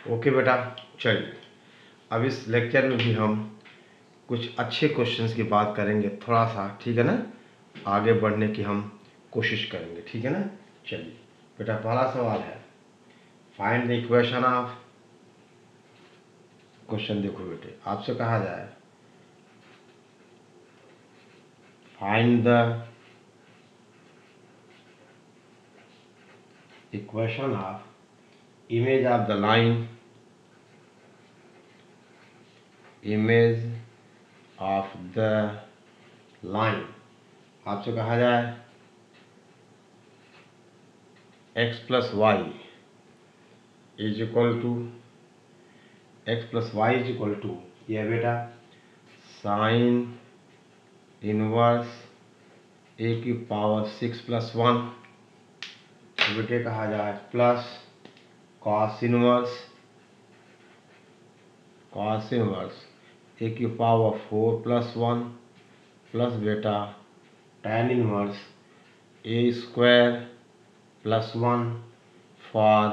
Okay बेटा, चलिए अब इस लेक्चर में भी हम कुछ अच्छे क्वेश्चंस की बात करेंगे थोड़ा सा, ठीक है ना। आगे बढ़ने की हम कोशिश करेंगे, ठीक है ना। चलिए बेटा, पहला सवाल है find the equation of. Question देखो बेटे, आपसे कहा जाए find the equation of image of the line, image of the line. आपसे कहा जाए x plus Y is equal to यह बेटा साइन इनवर्स ए की पावर 6 प्लस 1, बेटे कहा जाए प्लस कॉस इनवर्स ए की पावर 4 प्लस 1 प्लस बेटा tan inverse A square plus 1 for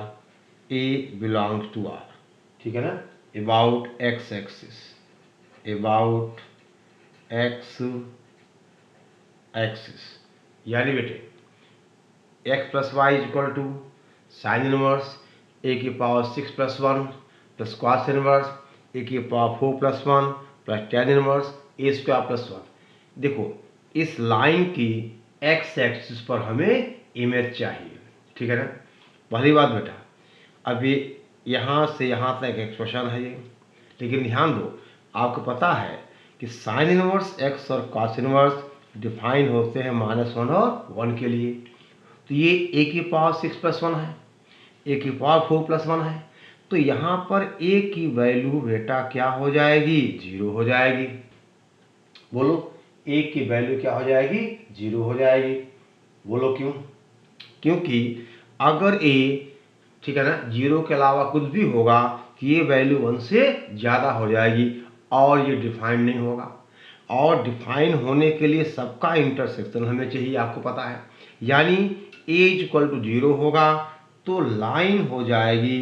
A belongs to R, ठीक है ना। About X axis, about X axis, यानी बेटे X plus Y is equal to sine inverse A की power 6 plus 1 plus cos inverse A की power 4 plus 1 plus tan inverse A square plus 1। देखो इस line की एक्स एक्सिस पर हमें image चाहिए, ठीक है ना। पहली बात बेटा, अभी यहाँ से यहाँ तक एक्सप्रेशन है ये, लेकिन ध्यान दो आपको पता है कि साइन इनवर्स एक्स और कॉस इनवर्स डिफाइन होते हैं -1 और 1 के लिए। तो ये ए की पावर 6 प्लस 1 है, ए की पावर 4 प्लस 1 है, तो यहाँ पर ए की वैल्यू बेटा क्या हो जाएगी, 0 हो जाएगी। बोलो ए की वैल्यू क्या हो जाएगी, 0 हो जाएगी। बोलो क्यों? क्योंकि अगर ए, ठीक है ना, 0 के अलावा कुछ भी होगा कि ये वैल्यू 1 से ज़्यादा हो जाएगी और ये डिफाइन नहीं होगा। और डिफाइन होने के लिए सबका इंटरसेक्शन हमें चाहिए, आपको पता है। यानी ए इज इक्वल टू 0 होगा तो लाइन हो जाएगी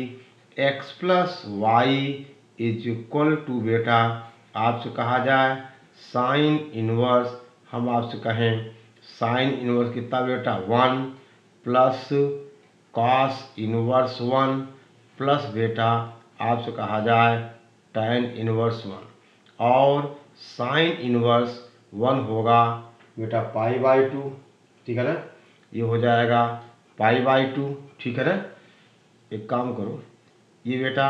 x plus Y is equal to बेटा आपसे कहा जाए साइन इनवर्स, हम आपसे कहें साइन इनवर्स कितना बेटा 1 प्लस कॉस इनवर्स 1 प्लस बेटा आपसे कहा जाए tan इनवर्स 1 और साइन इनवर्स 1 होगा बेटा π/2, ठीक है ना। ये हो जाएगा π/2, ठीक है ना। एक काम करो, ये बेटा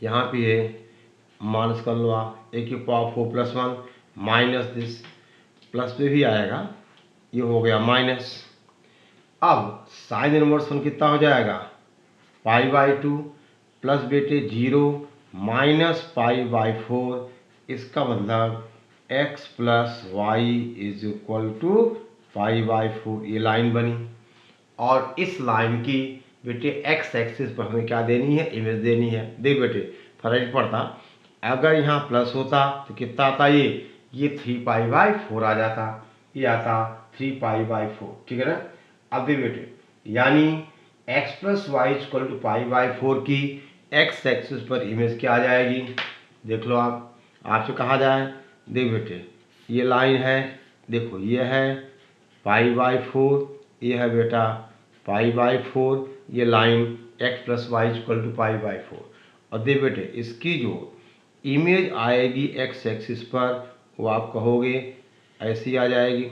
यहाँ पे ये माइनस कर लो आप, ए की power 4 plus 1 minus this, plus पे भी आएगा, ये हो गया माइनस। अब साइन इनवर्स 1 कितना हो जाएगा π/2 प्लस बेटे 0 माइनस π/4, इसका मतलब x plus Y is equal to π/4, ये लाइन बनी। और इस लाइन की बेटे x एक्सिस पर हमें क्या देनी है, इमेज देनी है। देख बेटे फर्क पड़ता, अगर यहाँ प्लस होता तो कितना आता, ये 3π/4 आ जाता, ये आता 3π/4, ठीक है ना। अब देख बेटे यानी x plus Y equal to π/4 की x एक्सिस पर इमेज क्या आ जाएगी, देख लो आप। आपसे कहा जाए देख बेटे ये लाइन है, देखो ये है π/4, ये है बेटा π/4, ये line x plus Y equal to π/4। और देख बेटे इसकी जो इमेज आएगी x एक्सिस पर वो आप कहोगे ऐसी आ जाएगी,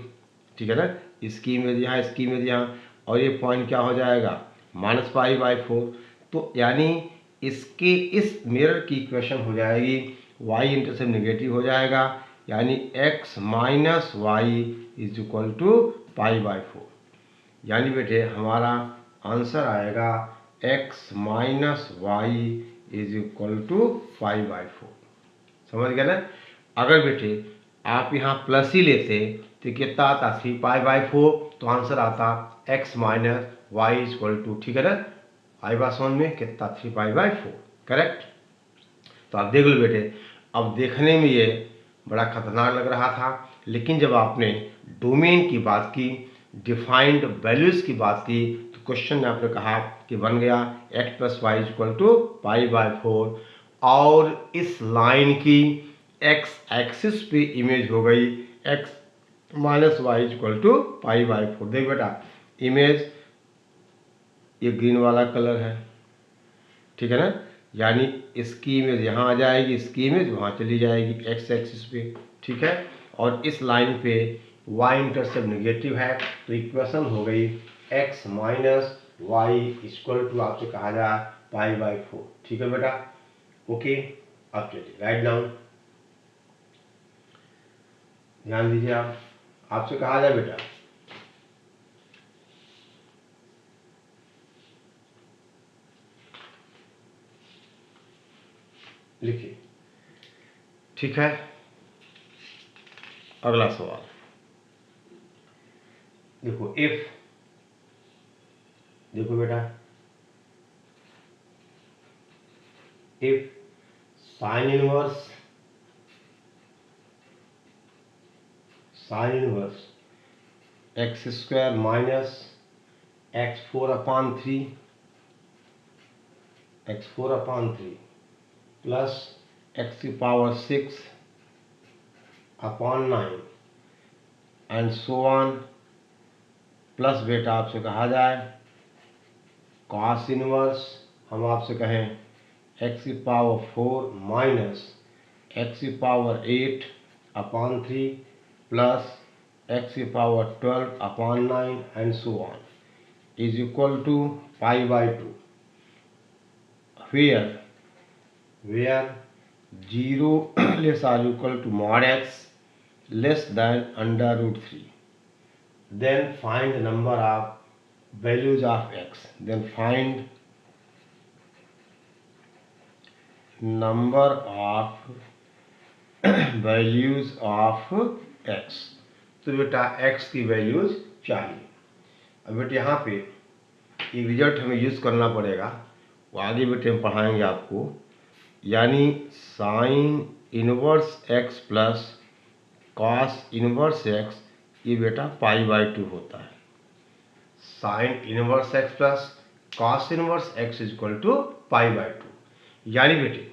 ठीक है ना। इसकी इमेज यहाँ, इसकी इमेज यहाँ, और ये पॉइंट क्या हो जाएगा -π/4। तो यानी इसके इस मिरर की इक्वेशन हो जाएगी y इंटरसेप्ट नेगेटिव हो जाएगा, यानी x minus y is equal to π/4। यानी बेटे हमारा आंसर आएगा x minus y is equal to π/4। समझ गए ना। अगर बेटे आप यहाँ प्लस ही लेते तो कितना आता 3π/4, तो आंसर आता x minus y is equal to, ठीक है ना, i/1 में कितना 3π/4, करेक्ट। तो आप देख लो बेटे, अब देखने में ये बड़ा खतरनाक लग रहा था, लेकिन जब आपने डोमेन की बात की, डिफाइंड वैल्यूज की बात की तो क्वेश्चन में आपने कहा कि बन गया x plus Y equal to pi by 4 और इस लाइन की x एक्सिस पे इमेज हो गई x minus y equal to pi by 4। देख बेटा इमेज ये ग्रीन वाला कलर है, ठीक है ना, यानी इसकी इमेज यहाँ आ जाएगी, इसकी इमेज वहाँ चली जाएगी x एक्सिस पे, ठीक है। और इस लाइन पे y इंटरसेप्ट नेगेटिव है तो इक्वेशन हो गई x minus y equal to आपसे कहा जाए पाई बाय 4, ठीक है बेटा। ओके, अब चलिए राइट डाउन, ध्यान दीजिए आप, आपसे कहा जाए बेटा लिखिए, ठीक है। अगला सवाल देखो, इफ, देखो बेटा, if sign inverse x square minus x4 upon 3 plus x की power 6 upon 9 and so on, plus बेटा आपसे कहा जाए कॉस इनवर्स, हम आपसे कहें x की पावर 4 माइनस x की पावर 8 अपॉन 3 प्लस x की power 12 upon 9 and so on is equal to pi by 2, where 0 less or equal to mod x less than under root 3. Then find the number of values of x. Then find number of values of x. तो बेटा x की values चाहिए। अब बेटे यहाँ पे एक result हमें यूज करना पड़ेगा, वो आगे बेटे हम पढ़ाएंगे आपको, यानी sine inverse x plus cos inverse x, ये बेटा पाई बाय 2 होता है। Sine inverse x plus cos inverse x equal to pi by 2। यानी बेटे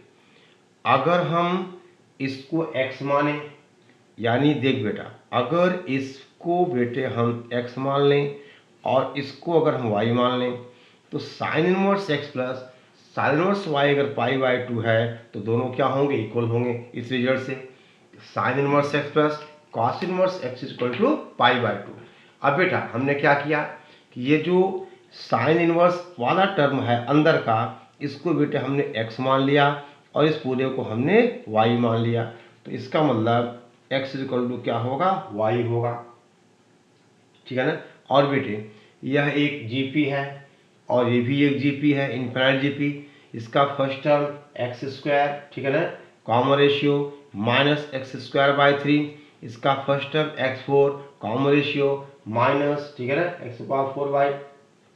अगर हम इसको x माने, यानी देख बेटा अगर इसको बेटे हम x मान लें और इसको अगर हम y मान लें तो sign inverse x plus sine inverse y अगर पाई बाय 2 है तो दोनों क्या होंगे, इक्वल होंगे। इस रिजल्ट से sine inverse x plus cos inverse x equal to pi by 2। अब बेटा हमने क्या किया कि ये जो साइन इनवर्स वाला टर्म है अंदर का, इसको बेटे हमने x मान लिया और इस पूरे को हमने y मान लिया, तो इसका मतलब x इक्वल टू क्या होगा, y होगा, ठीक है ना। और बेटे यह एक जीपी है और ये भी एक जीपी है, इनफाइनाइट जीपी। इसका फर्स्ट टर्म एक्स स्क्वायर, ठीक है ना, common ratio minus x square by 3, इसका first term x4 common ratio minus, ठीक है ना, एक्स पावर 4 बाय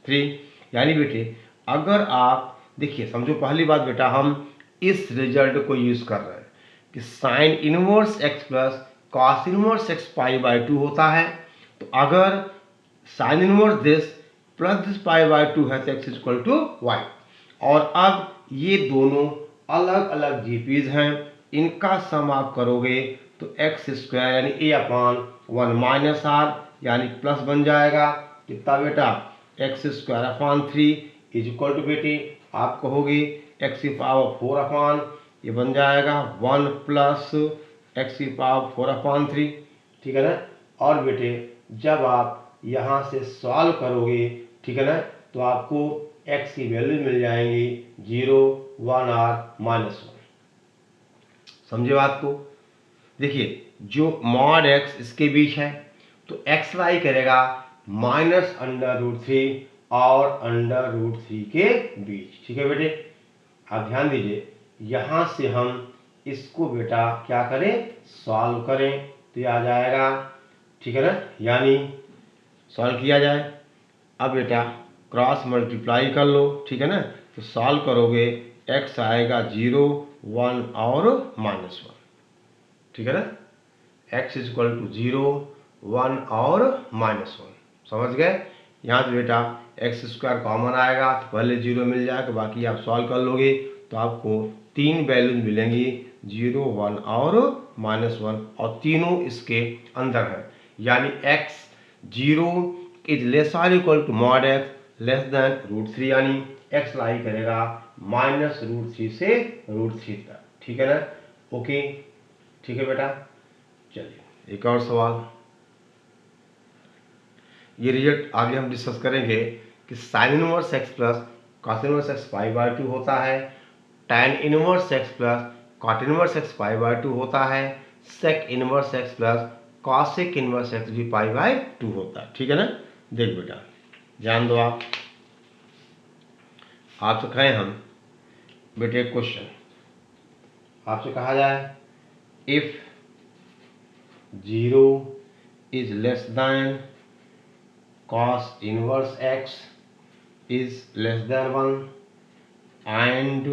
3। यानी बेटे अगर आप देखिए, समझो पहली बात बेटा हम इस रिजल्ट को यूज कर रहे हैं कि sine inverse x plus cos inverse x pi by 2 होता है, तो अगर sine inverse this plus this pi by 2 है तो x इक्वल टू वाई। और अब ये दोनों अलग अलग जीपीज हैं, इनका सम आप करोगे तो एक्स स्क्वायर यानी a अपॉन 1 माइनस आर यानी प्लस बन जाएगा कितना बेटा, x square upon 3 is equal to बेटे आप कहोगे एक्स की पावर 4 अपॉन, ये बन जाएगा 1 प्लस एक्स की पावर 4 अपॉन 3, ठीक है ना। और बेटे जब आप यहाँ से सॉल्व करोगे, ठीक है ना, तो आपको x की वैल्यू मिल जाएंगी 0, 1 और -1। समझे बात को। देखिए जो मॉड x इसके बीच है तो x लाई करेगा माइनस अंडर रूट 3 और अंडर रूट 3 के बीच, ठीक है बेटे। आप ध्यान दीजिए यहाँ से हम इसको बेटा क्या करें, सॉल्व करें तो ये आ जाएगा, ठीक है ना, यानी सॉल्व किया जाए। अब बेटा क्रॉस मल्टीप्लाई कर लो, ठीक है ना, तो सॉल्व करोगे x आएगा 0, 1 और -1, ठीक है ना, x इक्वल टू 0, 1 और -1, समझ गए। यहाँ से बेटा एक्स स्क्वायर कॉमन आएगा तो पहले 0 मिल जाएगा, बाकी आप सॉल्व कर लोगे तो आपको 3 वैल्यूज मिलेंगी 0, 1 और -1, और तीनों इसके अंदर है, यानी x 0 इज लेस और equal to mod x less than √3, यानी x लाई करेगा -√3 से √3 तक। ठीक है ना, ओके, ठीक है बेटा। चलिए एक और सवाल, ये रिजल्ट आगे हम डिस्कस करेंगे कि sine inverse x plus cos inverse x π/2 होता है, tan inverse x plus cot inverse x π/2 होता है, sec inverse x plus cosec inverse x भी π/2 होता है। ठीक है ना, देख बेटा ध्यान दो, आपसे कहें हम बेटे एक क्वेश्चन आपसे कहा जाए, if 0 is less than cos inverse x is less than 1 and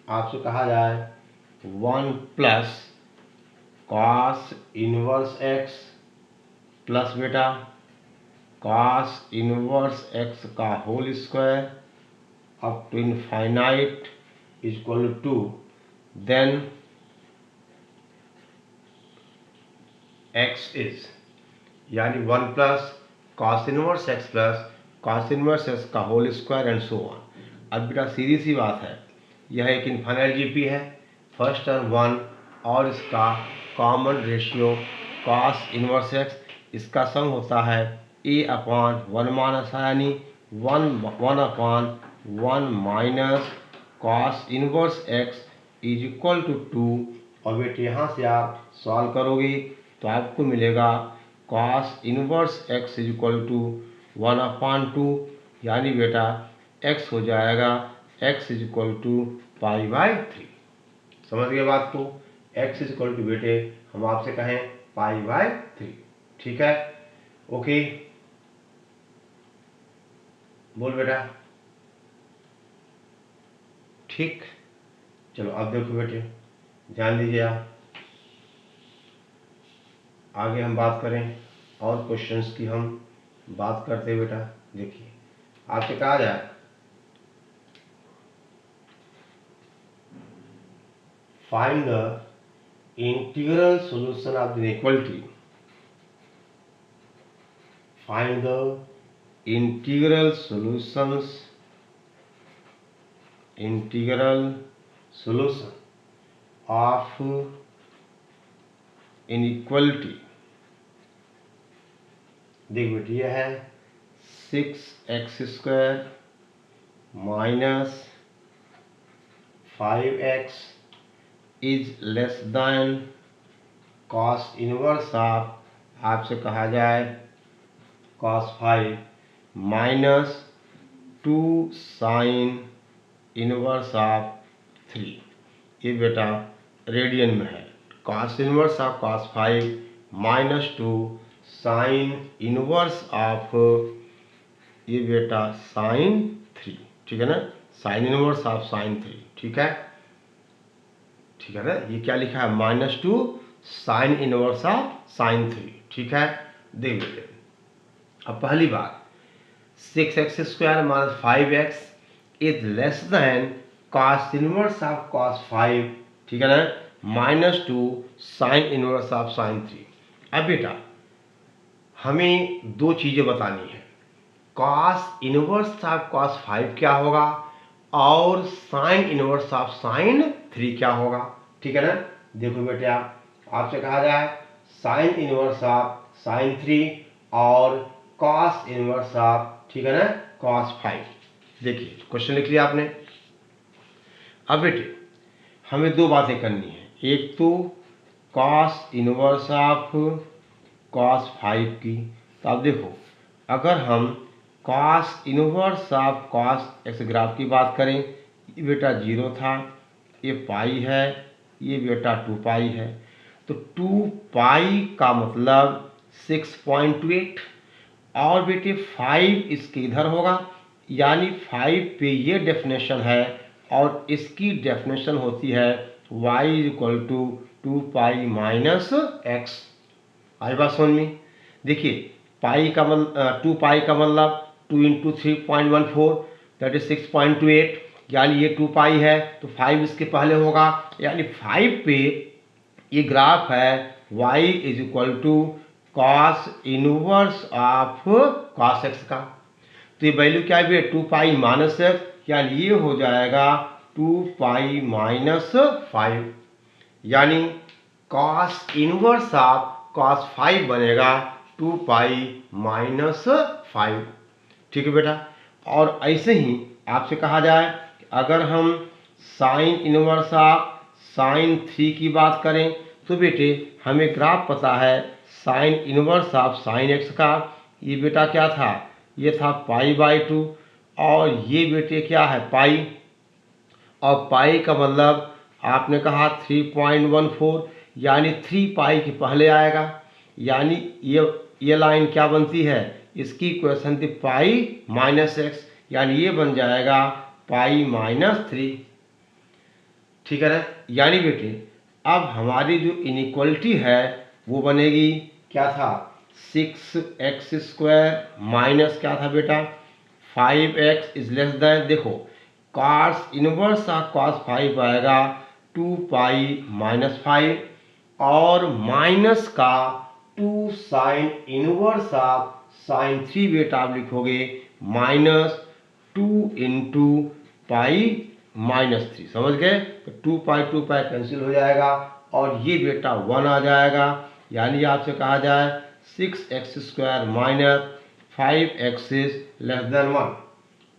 आपसे कहा जाए 1 plus cos inverse x plus बेटा cos inverse x का whole square up to infinite equal to, then x is, यानी 1 plus cos inverse x plus cos inverse x का whole square and so on. अब बेटा सीधी सी बात है, यह एक इनफाइनाइट जीपी है, फर्स्ट टर्म 1 और इसका common ratio cos inverse x, इसका सम होता है a/1 माइनस, यानी 1/1 minus cos inverse x is equal to 2, और बेटे यहाँ से आप सॉल्व करोगे तो आपको मिलेगा cos inverse x is equal to 1/2, यानी बेटा x हो जाएगा x इज इक्वल टू π/3। समझ गए बात को, x इज इक्वल टू बेटे हम आपसे कहें π/3। ठीक है, ओके, बोल बेटा, ठीक। चलो अब देखो बेटे ध्यान दीजिए, आप आगे हम बात करें और क्वेश्चंस की हम बात करते हैं। बेटा देखिए आपसे कहा जाए, find the integral solution of the inequality, find the integral solutions, integral solution of inequality. देख बेटे यह है 6x² minus 5x is less than cos inverse of, आपसे कहा जाए cos 5 minus 2 sin inverse of 3। ये बेटा रेडियन में है, cos inverse of cos 5 minus 2 sin inverse of, ये बेटा sin 3। ठीक है ना, sin इनवर्स ऑफ sin 3। ठीक है, ठीक है ना, ये क्या लिखा है -2 sin इनवर्स ऑफ sin 3। ठीक है, देख लेते हैं। अब पहली बात 6x² minus 5x is less than cos inverse of cos 5। ठीक है ना, -2 sin इनवर्स ऑफ sin 3। अब बेटा हमें दो चीजें बतानी है, cos इनवर्स ऑफ cos 5 क्या होगा और sin इनवर्स ऑफ sin 3 क्या होगा। ठीक है ना, देखो बेटे आपसे कहा जाए sin इनवर्स ऑफ sin 3 और cos इनवर्स ऑफ, ठीक है ना, cos 5। देखिए क्वेश्चन लिख लिया आपने। अब बेटे हमें दो बातें करनी है, एक तो cos इनवर्स ऑफ cos 5 की, तो आप देखो अगर हम cos inverse of cos x graph की बात करें, ये बेटा 0 था, ये पाई है, ये बेटा 2 पाई है, तो 2 पाई का मतलब 6.28, और बेटे 5 इसके इधर होगा, यानी 5 पे ये डेफिनेशन है और इसकी डेफिनेशन होती है y equal to 2 pi minus x। आई बात समझ में। देखिए पाई का मतलब 2 पाई का मतलब 2 इंटू 3.14 दैट इज 6.28, यानी ये 2 पाई है तो 5 इसके पहले होगा, यानी 5 पे ये ग्राफ है y is equal to cos inverse of cos x का। तो ये वैल्यू क्या है, 2 पाई माइनस एक्स, यानी ये हो जाएगा 2 पाई माइनस 5, यानी कॉस इनवर्स ऑफ कॉस 5 बनेगा 2 पाई माइनस 5। ठीक है बेटा। और ऐसे ही आपसे कहा जाए कि अगर हम साइन इनवर्स ऑफ साइन 3 की बात करें तो बेटे हमें ग्राफ पता है sine inverse of sine x का, ये बेटा क्या था, ये था पाई/2, और ये बेटे क्या है पाई, और पाई का मतलब आपने कहा 3.14, यानी 3 पाई के पहले आएगा, यानी ये लाइन क्या बनती है, इसकी इक्वेशन थी पाई माइनस एक्स, यानी ये बन जाएगा पाई माइनस 3। ठीक है ना। यानी बेटे अब हमारी जो इनइक्वलिटी है वो बनेगी, क्या था 6x² माइनस क्या था बेटा 5x इज लेस देन, देखो कॉस इनवर्स ऑफ कॉस 5 आएगा 2 पाई माइनस 5, और माइनस का 2 साइन इनवर्स ऑफ साइन 3 बेटा आप लिखोगे माइनस 2 इंटू पाई माइनस 3, समझ गए। तो 2 पाई कैंसिल हो जाएगा और ये बेटा 1 आ जाएगा, यानी आपसे कहा जाए 6x² minus 5x is less than 1।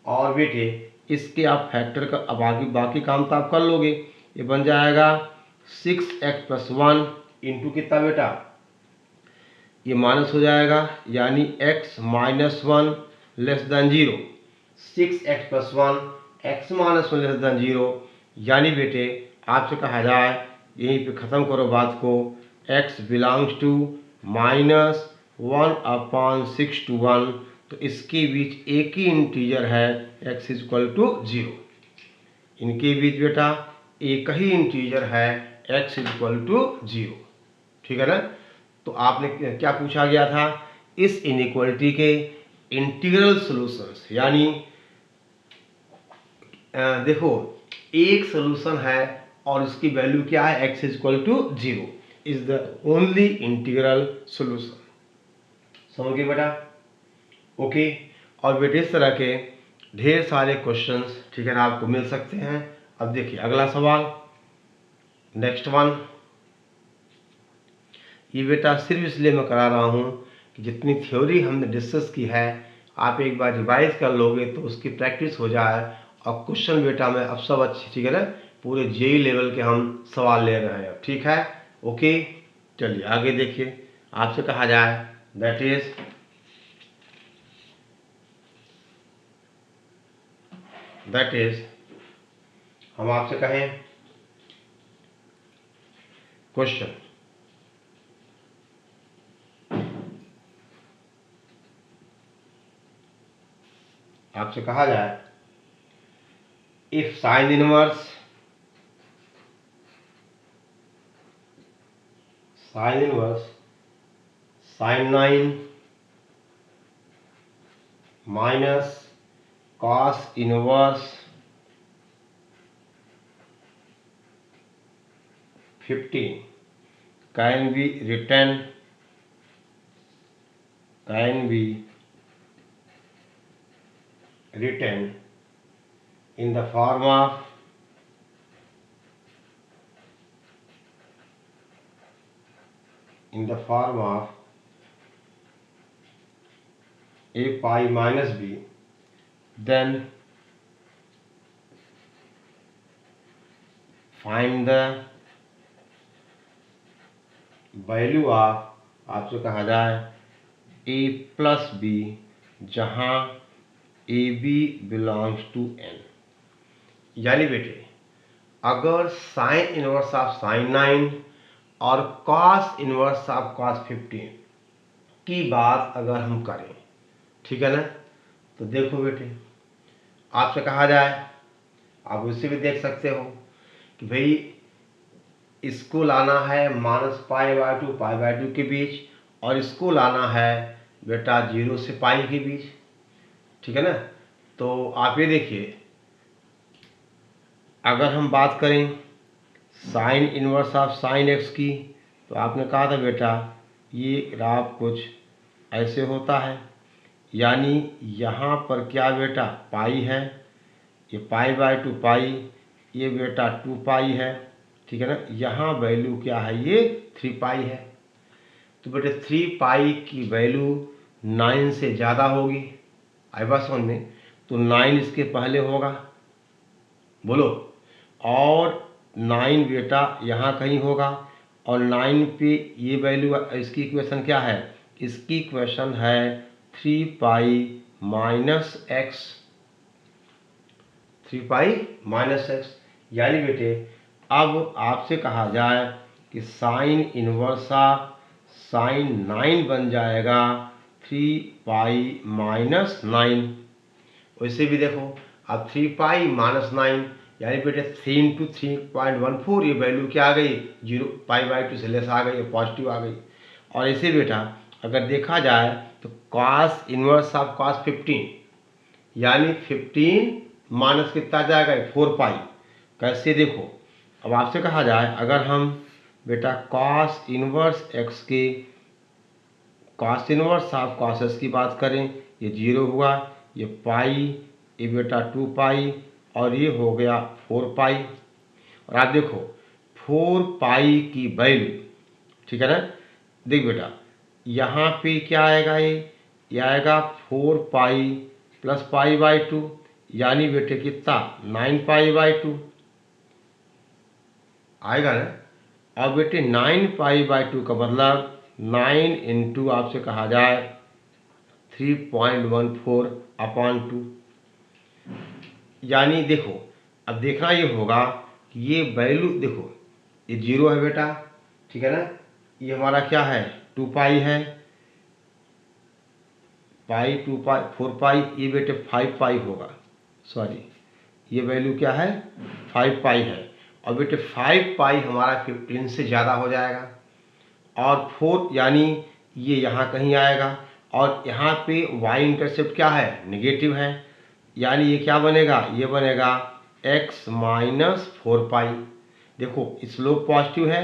और बेटे इसके आप फैक्टर का अब आगे बाकी काम तो आप कर लोगे, ये बन जाएगा 6x प्लस 1 इंटू कितना बेटा, ये माइनस हो जाएगा, यानी x minus 1 less than 0, 6x plus 1 x minus 1 less than 0, यानी बेटे आपसे कहा जाए यहीं पे ख़त्म करो बात को, x belongs to minus 1/6 to 1, तो इसके बीच एक ही इंटीजर है x इज इक्वल टू 0, इनके बीच बेटा एक ही इंटीजर है x इज इक्वल टू 0। ठीक है ना। तो आपने क्या पूछा गया था, इस इनइक्वालिटी के इंटीग्रल सॉल्यूशंस, यानी देखो एक सॉल्यूशन है और इसकी वैल्यू क्या है x is equal to 0 is the only integral solution. समझ गए बेटा। ओके। और बेटे इस तरह के ढेर सारे क्वेश्चंस ठीक है ना आपको मिल सकते हैं। अब देखिए अगला सवाल, नेक्स्ट वन, ये बेटा सिर्फ इसलिए मैं करा रहा हूँ कि जितनी थ्योरी हमने डिस्कस की है आप एक बार रिवाइज कर लोगे तो उसकी प्रैक्टिस हो जाए, और क्वेश्चन बेटा में अब सब अच्छे ठीक है ना, पूरे जेई लेवल के हम सवाल ले रहे हैं। ठीक है। ओके चलिए आगे देखिए, आपसे कहा जाए दैट इज हम आपसे कहें क्वेश्चन, आपसे कहा जाए if sine inverse sine 9 minus cos inverse 15 can be written in the form of a pi minus b, then find the value of, आपसे कहा जाए a प्लस b जहाँ a b belongs to n, यानी बेटे अगर sign inverse of sine 9 और cos inverse of cos 15 की बात अगर हम करें ठीक है ना, तो देखो बेटे आपसे कहा जाए, आप उसे भी देख सकते हो कि भाई इसको लाना है -π/2 π/2 के बीच, और इसको लाना है बेटा 0 से पाई के बीच, ठीक है ना। तो आप ये देखिए, अगर हम बात करें sign inverse of sine x की, तो आपने कहा था बेटा ये ग्राफ कुछ ऐसे होता है, यानी यहाँ पर क्या बेटा पाई है, ये पाई बाय 2 पाई, ये बेटा 2 पाई है, ठीक है ना। यहाँ वैल्यू क्या है, ये 3 पाई है। तो बेटे 3 पाई की वैल्यू 9 से ज़्यादा होगी, आई बात समझ में। तो 9 इसके पहले होगा, बोलो, और 9 बेटा यहाँ कहीं होगा, और 9 पे ये वैल्यू, इसकी इक्वेशन क्या है, इसकी इक्वेशन है 3 pi minus x, 3 pi minus x. यानी बेटे अब आपसे कहा जाए कि साइन इनवर्स ऑफ साइन 9 बन जाएगा 3 पाई माइनस 9। वैसे भी देखो, अब 3 पाई माइनस 9 यानी बेटे 3 इंटू 3.14, ये वैल्यू क्या आ गई, 0 पाई बाई 2 से लेस आ गई, पॉजिटिव आ गई। और इसे बेटा अगर देखा जाए तो कॉस इनवर्स ऑफ कॉस 15, यानी 15 माइनस कितना जाएगा, 4 पाई। कैसे देखो, अब आपसे कहा जाए अगर हम बेटा कॉस इनवर्स एक्स के cos inverse of cos x की बात करें, ये 0 हुआ, ये पाई, ये बेटा 2 पाई, और ये हो गया 4 पाई। और आप देखो 4 पाई की वैल्यू, ठीक है ना। देख बेटा यहाँ पे क्या आएगा, ये आएगा 4 पाई प्लस पाई बाई 2, यानी बेटे कितना 9 पाई बाई 2 आएगा ना। और बेटे 9 पाई बाई 2 का मतलब 9 इंटू आपसे कहा जाए 3.14 अपॉन 2, यानी देखो अब देखना ये होगा कि ये वैल्यू देखो, ये 0 है बेटा, ठीक है ना। ये हमारा क्या है 2 पाई है, पाई 2 पाई 4 पाई, ये बेटे 5 पाई होगा, सॉरी ये वैल्यू क्या है 5 पाई है। और बेटे 5 पाई हमारा 15 से ज़्यादा हो जाएगा, और 4 यानी ये यहाँ कहीं आएगा, और यहाँ पे y इंटरसेप्ट क्या है, नेगेटिव है, यानी ये क्या बनेगा, ये बनेगा x माइनस 4 पाई। देखो स्लोप पॉजिटिव है,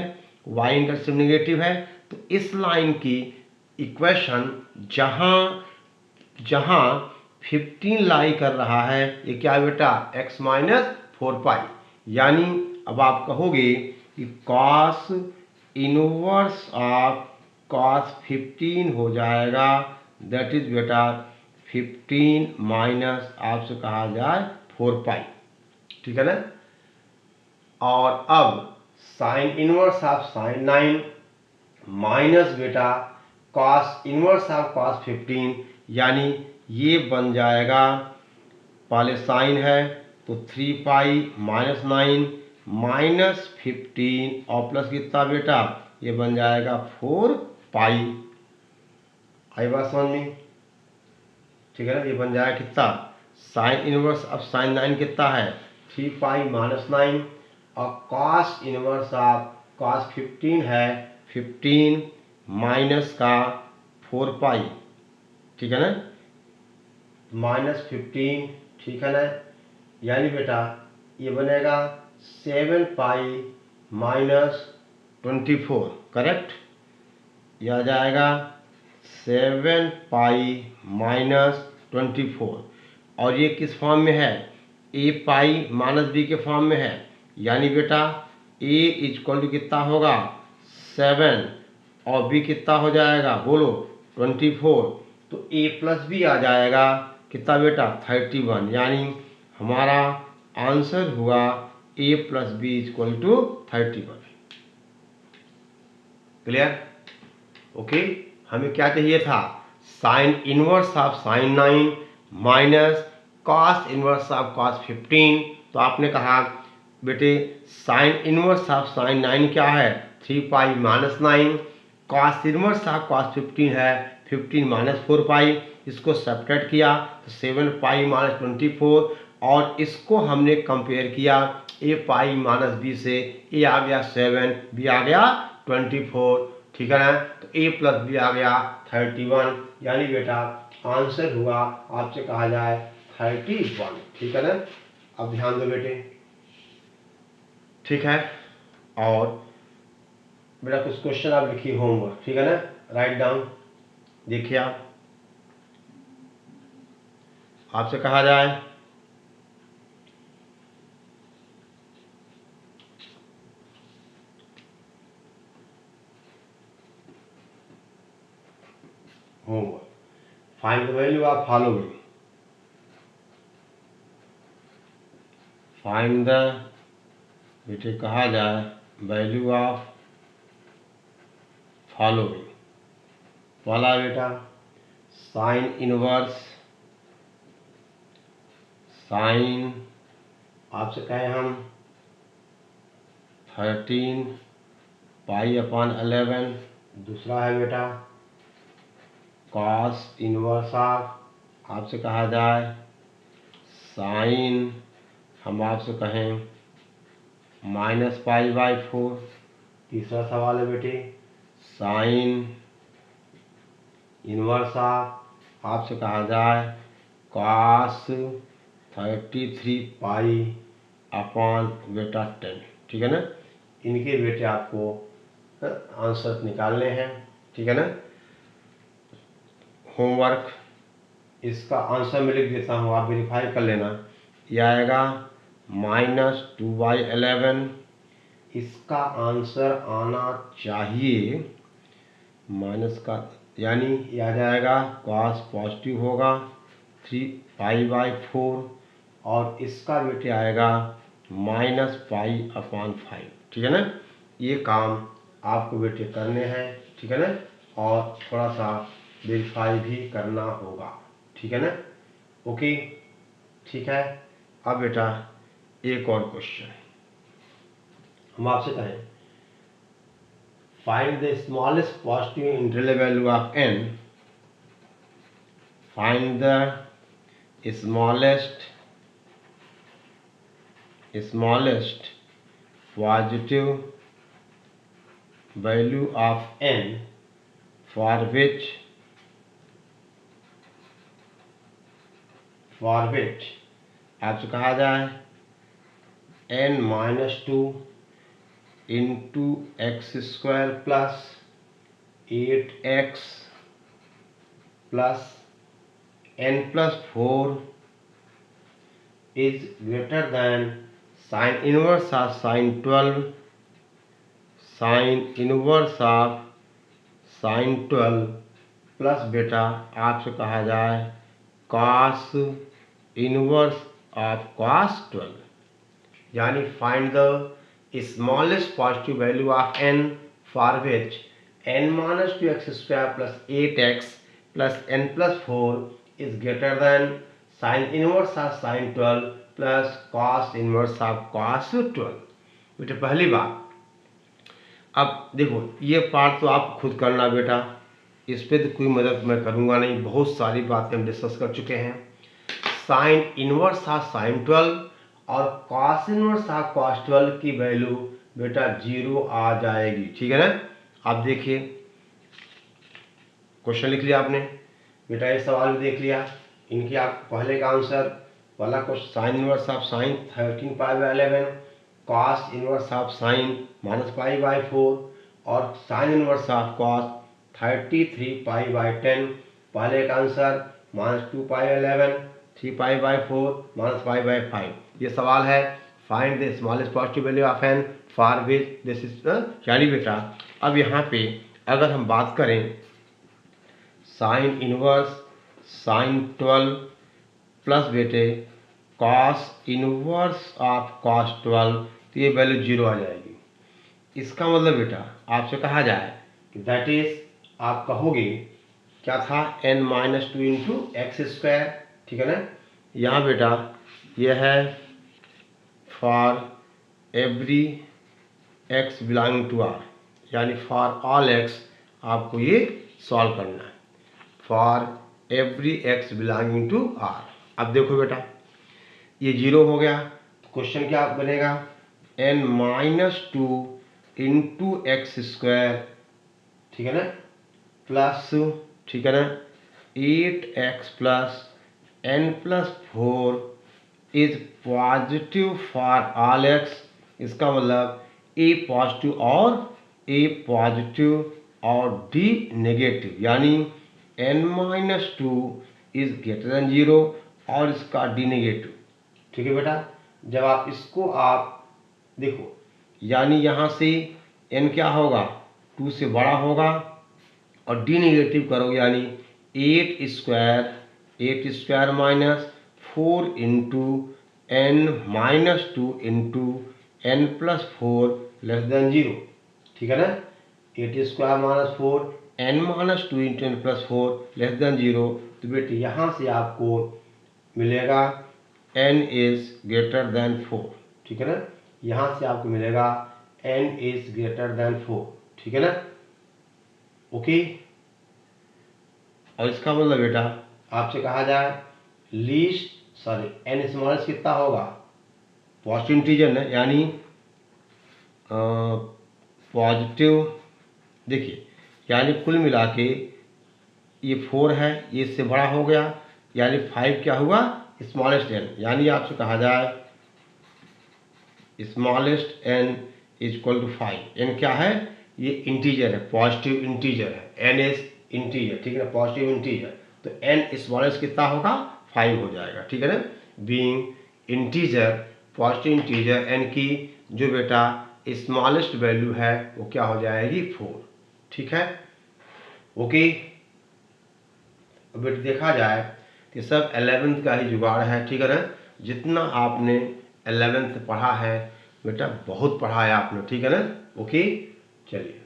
y इंटरसेप्ट नेगेटिव है, तो इस लाइन की इक्वेशन जहाँ जहाँ 15 लाई कर रहा है, ये क्या बेटा x माइनस 4 पाई। यानी अब आप कहोगे कि कॉस इनवर्स ऑफ कॉस 15 हो जाएगा, दैट इज बेटा 15 माइनस आपसे कहा जाए 4 पाई, ठीक है ना। और अब sign inverse of sine 9 minus बेटा कॉस इनवर्स ऑफ कॉस 15, यानी ये बन जाएगा, पहले साइन है तो 3 पाई माइनस 9 माइनस 15 और प्लस कितना बेटा, ये बन जाएगा 4 पाई। आई बात समझ में, ठीक है ना। ये बन जाएगा कितना, साइन इनवर्स ऑफ साइन 9 कितना है 3 पाई माइनस 9, और कॉस इनवर्स ऑफ कॉस 15 है 15 माइनस का 4 पाई, ठीक है ना, माइनस 15, ठीक है ना। यानी बेटा ये बनेगा 7 पाई माइनस 24, करेक्ट, यह आ जाएगा 7 पाई माइनस 24। और ये किस फॉर्म में है, a पाई माइनस b के फॉर्म में है, यानी बेटा a इक्वल टू कितना होगा 7 और b कितना हो जाएगा बोलो 24, तो a प्लस b आ जाएगा कितना बेटा 31, यानी हमारा आंसर हुआ a plus b equal to 31। Clear, okay. हमें क्या चाहिए था, sine inverse of sine 9 minus cos inverse of cos 15। तो आपने कहा बेटे साइन इनवर्स ऑफ साइन 9 क्या है 3 pi minus 9, cos inverse of cos 15 है 15 माइनस 4 पाई, इसको सब्ट्रैक्ट किया तो 7 पाई माइनस 24, और इसको हमने कंपेयर किया a पाई माइनस b से, a आ गया 7, b आ गया 24, ठीक है ना। तो तो a प्लस बी आ गया 31, यानी बेटा आंसर हुआ आपसे कहा जाए 31, ठीक है ना। अब ध्यान दो बेटे, ठीक है। और बेटा कुछ क्वेश्चन आप लिखिए होमवर्क, ठीक है ना, राइट डाउन। देखिए आपसे कहा जाए homework, find the value of following, find the बेटे कहा जाए वैल्यू ऑफ फॉलोइंग। पहला बेटा साइन इनवर्स, साइन आपसे कहें हम 13 पाई/11। दूसरा है बेटा कॉस इनवर्स ऑफ, आपसे कहा जाए साइन, हम आपसे कहें -π/4। तीसरा सवाल है बेटे साइन इनवर्स ऑफ, आपसे कहा जाए कॉस 33 पाई/बेटा 10, ठीक है ना। इनके बेटे आपको आंसर निकालने हैं, ठीक है ना। होमवर्क इसका आंसर मैं लिख देता हूँ, आप वेरीफाई कर लेना। यह आएगा -2/11, इसका आंसर आना चाहिए माइनस का, यानी यह आ जाएगा कॉस पॉजिटिव होगा 3π/4, और इसका बेटे आएगा -π/5, ठीक है ना। ये काम आपको बेटे करने हैं, ठीक है ना, और थोड़ा सा वेरीफाई भी करना होगा, ठीक है ना। ओके, ठीक है। अब बेटा एक और क्वेश्चन हम आपसे कहें find the smallest positive integral value of n, find the smallest positive value of n for which आपसे कहा जाए n-2 into x² plus 8x plus n+4 is greater than sign inverse of sign 12, sign inverse of sign 12 plus बेटा आपसे कहा जाए cos inverse of cos 12, यानी find the smallest positive value of n for which n-2x² plus 8x plus n+4 is greater than sign inverse of sign 12 plus cos inverse of cos 12। बेटा पहली बात, अब देखो ये पार्ट तो आप खुद करना बेटा, इस पे तो कोई मदद मैं करूँगा नहीं, बहुत सारी बातें हम डिस्कस कर चुके हैं। साइन इनवर्स ऑफ साइन 12 और कॉस इनवर्स ऑफ कॉस 12 की वैल्यू बेटा 0 आ जाएगी, ठीक है ना। आप देखिए क्वेश्चन लिख लिया आपने बेटा, ये सवाल भी देख लिया, इनकी आप पहले का आंसर, पहला question sine inverse of sine 13π/11, cos inverse of sine -π/4 और साइन इनवर्स ऑफ कॉस 33π/10, पहले का आंसर -2π/11, 3π/4 -π/5। ये सवाल है find the smallest positive value of n for which this is, यानी बेटा अब यहाँ पे अगर हम बात करें साइन इनवर्स साइन 12 प्लस बेटे कॉस इनवर्स ऑफ कॉस 12, तो ये वैल्यू 0 आ जाएगी। इसका मतलब बेटा आपसे कहा जाए कि दैट इज, आप कहोगे क्या था n-2 इंटू x², ठीक है ना। यहाँ बेटा यह है for every x belonging to r, यानी फॉर ऑल x आपको ये सॉल्व करना है, for every x belonging to r। अब देखो बेटा ये 0 हो गया, तो क्वेश्चन क्या बनेगा n-2 इंटू x², ठीक है ना, प्लस, ठीक है ना, 8x plus n plus 4 is positive for all x। इसका मतलब a पॉजिटिव और d नेगेटिव, यानी n-2 इज ग्रेटर देन 0 और इसका d नेगेटिव। ठीक है बेटा, जब आप इसको आप देखो, यानी यहाँ से n क्या होगा, 2 से बड़ा होगा, और d नेगेटिव करो यानी 8 square minus 4 into n-2 into n plus 4 less than 0। ठीक है ना, 8 square minus 4 n-2 into n plus 4 less than 0। तो बेटे यहाँ से आपको मिलेगा n इज ग्रेटर देन 4। ठीक है ना, यहाँ से आपको मिलेगा n इज ग्रेटर देन 4। ठीक है ना, ओके। और इसका मतलब बेटा आपसे कहा जाए n स्मॉलेस्ट कितना होगा, पॉजिटिव इंटीजर ना, यानी पॉजिटिव, देखिए यानी कुल मिला के ये 4 है, ये इससे बड़ा हो गया, यानी 5 क्या हुआ, स्मॉलेस्ट n। यानी आपसे कहा जाए smallest n is equal to 5। n क्या है, ये इंटीजर है, पॉजिटिव इंटीजर है, n इज इंटीजर। ठीक है ना, पॉजिटिव इंटीजर, तो n स्मॉलेस्ट कितना होगा, 5 हो जाएगा। ठीक है ना, being integer, positive integer n की जो बेटा स्मॉलेस्ट वैल्यू है वो क्या हो जाएगी, 4। ठीक है, ओके। बेटा देखा जाए कि सब 11th का ही जुगाड़ है। ठीक है ना, जितना आपने 11th पढ़ा है बेटा, बहुत पढ़ा है आपने। ठीक है ना, ओके, चलिए।